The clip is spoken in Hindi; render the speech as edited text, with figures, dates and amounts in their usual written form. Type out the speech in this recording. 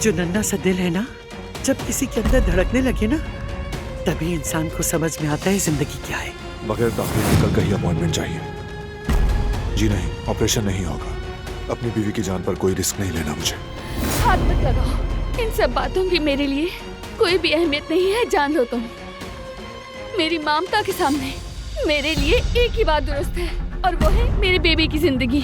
जो नन्हा सा दिल है ना, जब किसी के अंदर धड़कने लगे ना, तभी इंसान को समझ में आता है जिंदगी क्या है। बगैर ताकीद कल का ही अपॉइंटमेंट चाहिए। जी नहीं, ऑपरेशन नहीं होगा। अपनी बीवी की जान पर कोई रिस्क नहीं लेना मुझे। हाथ मत लगाओ। इन सब बातों की मेरे लिए कोई भी अहमियत नहीं है, जान लो तुम। मेरी ममता के सामने मेरे लिए एक ही बात दुरुस्त है, और वो है मेरे बेबी की जिंदगी।